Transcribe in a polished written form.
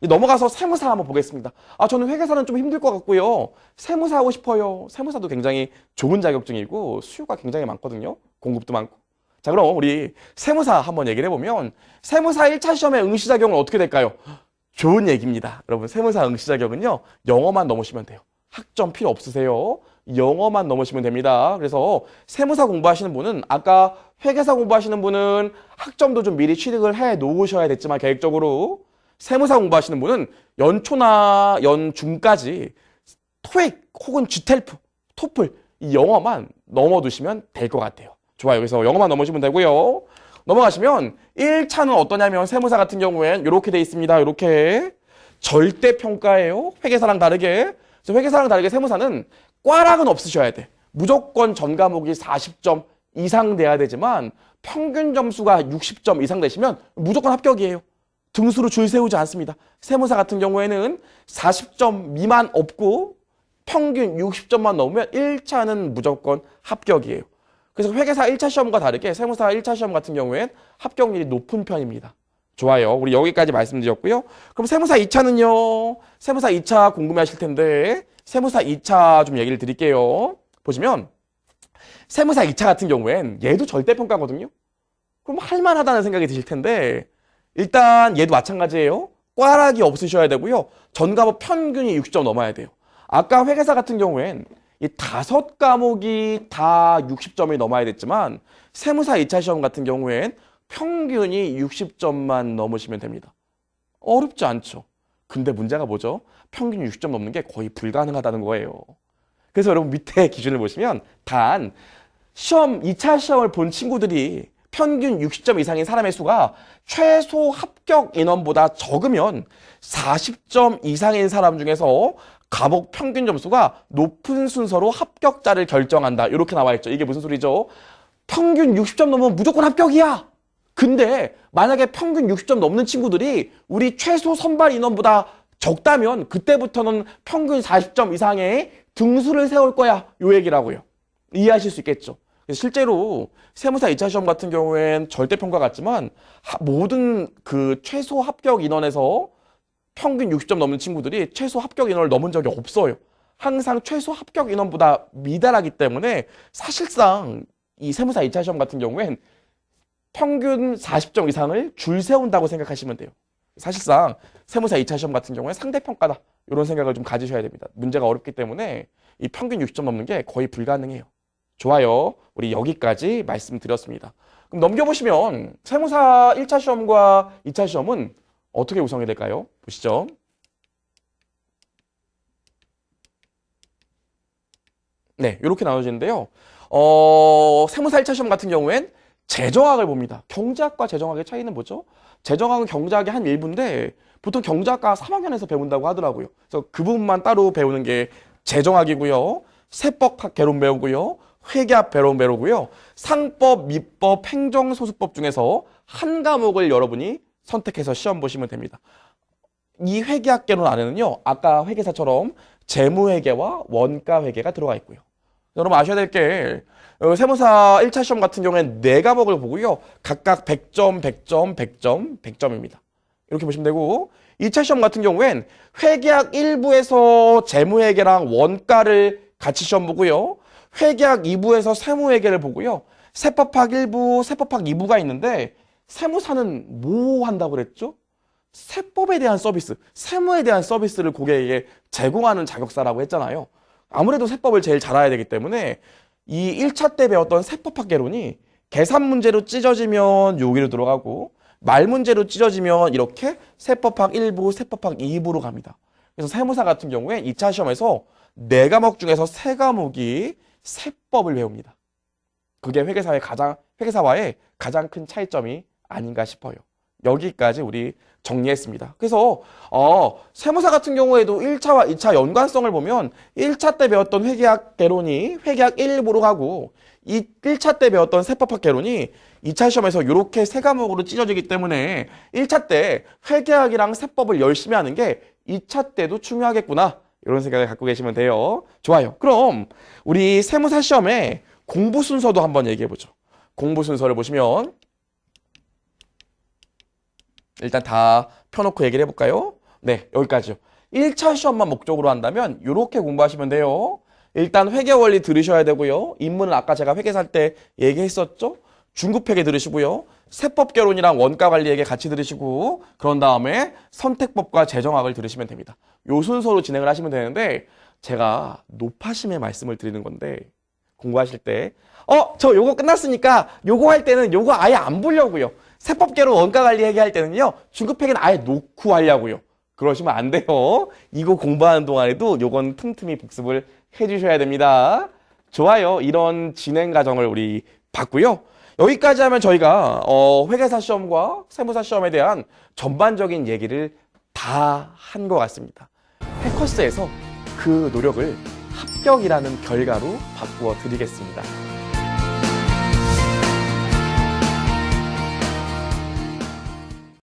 넘어가서 세무사 한번 보겠습니다. 저는 회계사는 좀 힘들 것 같고요. 세무사 하고 싶어요. 세무사도 굉장히 좋은 자격증이고 수요가 굉장히 많거든요. 공급도 많고. 자, 그럼 우리 세무사 한번 얘기를 해보면 세무사 1차 시험의 응시 자격은 어떻게 될까요? 좋은 얘기입니다. 여러분, 세무사 응시 자격은요. 영어만 넘으시면 돼요. 학점 필요 없으세요. 영어만 넘으시면 됩니다. 그래서 세무사 공부하시는 분은 아까 회계사 공부하시는 분은 학점도 좀 미리 취득을 해 놓으셔야 됐지만 계획적으로 세무사 공부하시는 분은 연초나 연중까지 토익 혹은 GTELF, 토플 이 영어만 넘어두시면 될 것 같아요. 좋아요. 그래서 영어만 넘으시면 되고요. 넘어가시면 1차는 어떠냐면 세무사 같은 경우엔 이렇게 돼 있습니다. 이렇게 절대평가예요. 회계사랑 다르게. 그래서 회계사랑 다르게 세무사는 꽈락은 없으셔야 돼. 무조건 전 과목이 40점 이상 돼야 되지만 평균 점수가 60점 이상 되시면 무조건 합격이에요. 등수로 줄 세우지 않습니다. 세무사 같은 경우에는 40점 미만 없고 평균 60점만 넘으면 1차는 무조건 합격이에요. 그래서 회계사 1차 시험과 다르게 세무사 1차 시험 같은 경우엔 합격률이 높은 편입니다. 좋아요. 우리 여기까지 말씀드렸고요. 그럼 세무사 2차는요. 세무사 2차 궁금해하실 텐데 세무사 2차 좀 얘기를 드릴게요. 보시면 세무사 2차 같은 경우엔 얘도 절대평가거든요. 그럼 할만하다는 생각이 드실 텐데 일단 얘도 마찬가지예요. 꽈락이 없으셔야 되고요. 전 과목 평균이 60점 넘어야 돼요. 아까 회계사 같은 경우엔 이 5과목이 다 60점이 넘어야 됐지만 세무사 2차 시험 같은 경우엔 평균이 60점만 넘으시면 됩니다. 어렵지 않죠. 근데 문제가 뭐죠? 평균 60점 넘는 게 거의 불가능하다는 거예요. 그래서 여러분 밑에 기준을 보시면 단 시험 2차 시험을 본 친구들이 평균 60점 이상인 사람의 수가 최소 합격 인원보다 적으면 40점 이상인 사람 중에서 과목 평균 점수가 높은 순서로 합격자를 결정한다. 이렇게 나와 있죠. 이게 무슨 소리죠? 평균 60점 넘으면 무조건 합격이야. 근데 만약에 평균 60점 넘는 친구들이 우리 최소 선발 인원보다 적다면 그때부터는 평균 40점 이상의 등수를 세울 거야. 요 얘기라고요. 이해하실 수 있겠죠? 실제로 세무사 2차 시험 같은 경우엔 절대평가 같지만 모든 그 최소 합격 인원에서 평균 60점 넘는 친구들이 최소 합격 인원을 넘은 적이 없어요. 항상 최소 합격 인원보다 미달하기 때문에 사실상 이 세무사 2차 시험 같은 경우엔 평균 40점 이상을 줄 세운다고 생각하시면 돼요. 사실상 세무사 2차 시험 같은 경우에 상대평가다. 이런 생각을 좀 가지셔야 됩니다. 문제가 어렵기 때문에 이 평균 60점 넘는 게 거의 불가능해요. 좋아요. 우리 여기까지 말씀드렸습니다. 그럼 넘겨보시면 세무사 1차 시험과 2차 시험은 어떻게 구성이 될까요? 보시죠. 네, 이렇게 나눠지는데요. 세무사 1차 시험 같은 경우엔 재정학을 봅니다. 경제학과 재정학의 차이는 뭐죠? 재정학은 경제학의 한 일부인데 보통 경제학과 3학년에서 배운다고 하더라고요. 그래서 그 부분만 따로 배우는 게 재정학이고요. 세법학 개론 배우고요. 회계학 개론 배우고요. 상법, 민법, 행정소수법 중에서 한 과목을 여러분이 선택해서 시험 보시면 됩니다. 이 회계학 개론 안에는요. 아까 회계사처럼 재무회계와 원가회계가 들어가 있고요. 여러분 아셔야 될 게 세무사 1차 시험 같은 경우에는 4과목을 보고요. 각각 100점, 100점, 100점, 100점입니다. 이렇게 보시면 되고 2차 시험 같은 경우엔 회계학 1부에서 재무회계랑 원가를 같이 시험 보고요. 회계학 2부에서 세무회계를 보고요. 세법학 1부, 세법학 2부가 있는데 세무사는 뭐 한다고 그랬죠? 세법에 대한 서비스, 세무에 대한 서비스를 고객에게 제공하는 자격사라고 했잖아요. 아무래도 세법을 제일 잘 알아야 되기 때문에 이 1차 때 배웠던 세법학 개론이 계산 문제로 찢어지면 여기로 들어가고 말 문제로 찢어지면 이렇게 세법학 1부, 세법학 2부로 갑니다. 그래서 세무사 같은 경우에 2차 시험에서 4과목 중에서 3과목이 세법을 배웁니다. 그게 회계사와의 가장 큰 차이점이 아닌가 싶어요. 여기까지 우리 정리했습니다. 그래서 세무사 같은 경우에도 1차와 2차 연관성을 보면 1차 때 배웠던 회계학 개론이 회계학 1부로 가고 1차 때 배웠던 세법학 개론이 2차 시험에서 이렇게 3과목으로 찢어지기 때문에 1차 때 회계학이랑 세법을 열심히 하는 게 2차 때도 중요하겠구나. 이런 생각을 갖고 계시면 돼요. 좋아요. 그럼 우리 세무사 시험의 공부 순서도 한번 얘기해보죠. 공부 순서를 보시면 일단 다 펴놓고 얘기를 해볼까요? 네, 여기까지요. 1차 시험만 목적으로 한다면 이렇게 공부하시면 돼요. 일단 회계 원리 들으셔야 되고요. 인문은 아까 제가 회계사 때 얘기했었죠? 중급회계 들으시고요. 세법개론이랑 원가관리회계 같이 들으시고 그런 다음에 선택법과 재정학을 들으시면 됩니다. 요 순서로 진행을 하시면 되는데 제가 높아심의 말씀을 드리는 건데 공부하실 때 저 요거 끝났으니까 요거 할 때는 요거 아예 안 보려고요. 세법개론 원가관리회계 할 때는요. 중급회계는 아예 놓고 하려고요. 그러시면 안 돼요. 이거 공부하는 동안에도 요건 틈틈이 복습을 해주셔야 됩니다. 좋아요. 이런 진행 과정을 우리 봤고요. 여기까지 하면 저희가 회계사 시험과 세무사 시험에 대한 전반적인 얘기를 다 한 것 같습니다. 해커스에서 그 노력을 합격이라는 결과로 바꾸어 드리겠습니다.